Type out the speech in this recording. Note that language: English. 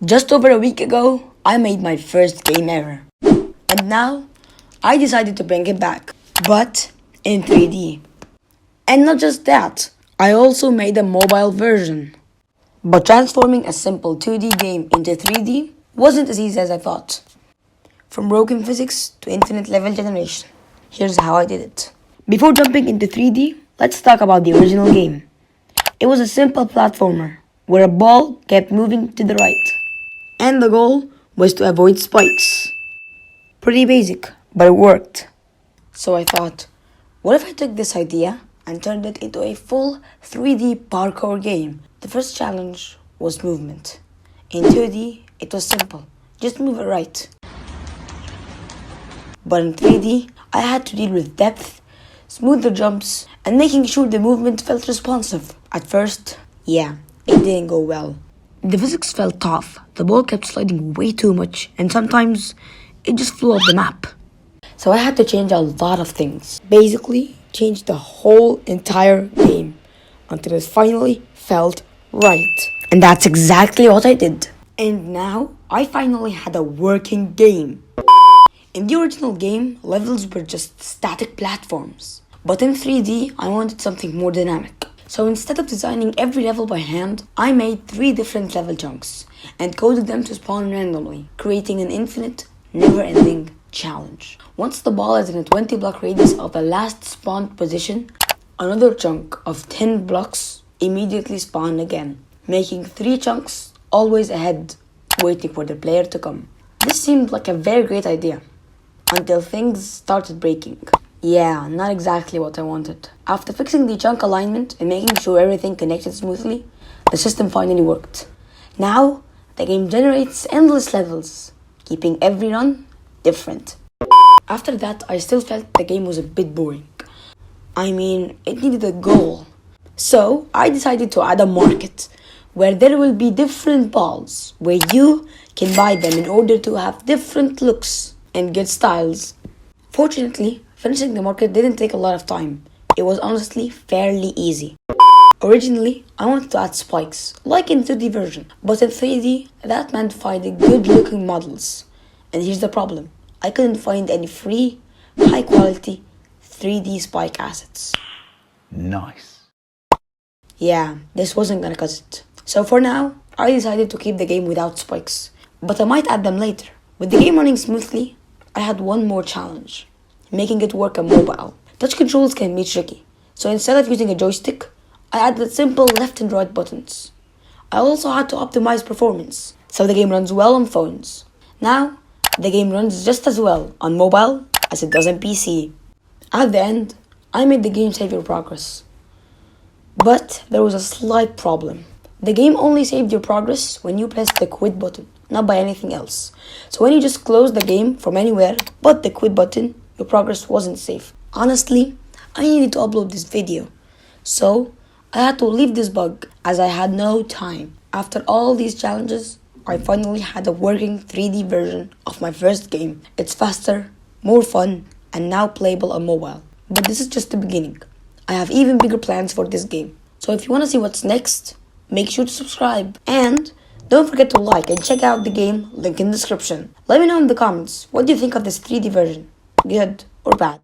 Just over a week ago, I made my first game ever. And now, I decided to bring it back, but in 3D. And not just that, I also made a mobile version. But transforming a simple 2D game into 3D wasn't as easy as I thought. From broken physics to infinite level generation. Here's how I did it. Before jumping into 3D, let's talk about the original game. It was a simple platformer where a ball kept moving to the right. And the goal was to avoid spikes. Pretty basic, but it worked. So I thought, what if I took this idea and turned it into a full 3D parkour game? The first challenge was movement. In 2D, it was simple. Just move it right. But in 3D, I had to deal with depth, smoother jumps, and making sure the movement felt responsive. At first, it didn't go well. The physics felt tough. The ball kept sliding way too much, and sometimes it just flew off the map. So I had to change a lot of things. Basically, change the whole entire game until it finally felt right. And that's exactly what I did. And now, I finally had a working game. In the original game, levels were just static platforms. But in 3D, I wanted something more dynamic. So instead of designing every level by hand, I made 3 different level chunks and coded them to spawn randomly, creating an infinite, never-ending challenge. Once the ball is in a 20 block radius of the last spawned position, another chunk of 10 blocks immediately spawned again, making 3 chunks always ahead, waiting for the player to come. This seemed like a very great idea, until things started breaking. Not exactly what I wanted. After fixing the chunk alignment and making sure everything connected smoothly, the system finally worked. Now, the game generates endless levels, keeping every run different. After that, I still felt the game was a bit boring. It needed a goal. So, I decided to add a market, where there will be different balls, where you can buy them in order to have different looks and good styles. Fortunately, finishing the market didn't take a lot of time. It was honestly fairly easy. Originally, I wanted to add spikes, like in the 2D version. But in 3D, that meant finding good-looking models. And here's the problem. I couldn't find any free, high-quality 3D spike assets. Nice. This wasn't gonna cut it. So for now, I decided to keep the game without spikes. But I might add them later. With the game running smoothly, I had one more challenge. Making it work on mobile. Touch controls can be tricky, so instead of using a joystick, I added simple left and right buttons. I also had to optimize performance, so the game runs well on phones. Now, the game runs just as well on mobile as it does on PC. At the end, I made the game save your progress. But there was a slight problem. The game only saved your progress when you pressed the quit button, not by anything else. So when you just closed the game from anywhere but the quit button, your progress wasn't safe. Honestly, I needed to upload this video, so I had to leave this bug as I had no time. After all these challenges, I finally had a working 3D version of my first game. It's faster, more fun, and now playable on mobile. But this is just the beginning. I have even bigger plans for this game. So if you want to see what's next, make sure to subscribe. And don't forget to like and check out the game, link in the description. Let me know in the comments, what do you think of this 3D version? Good or bad?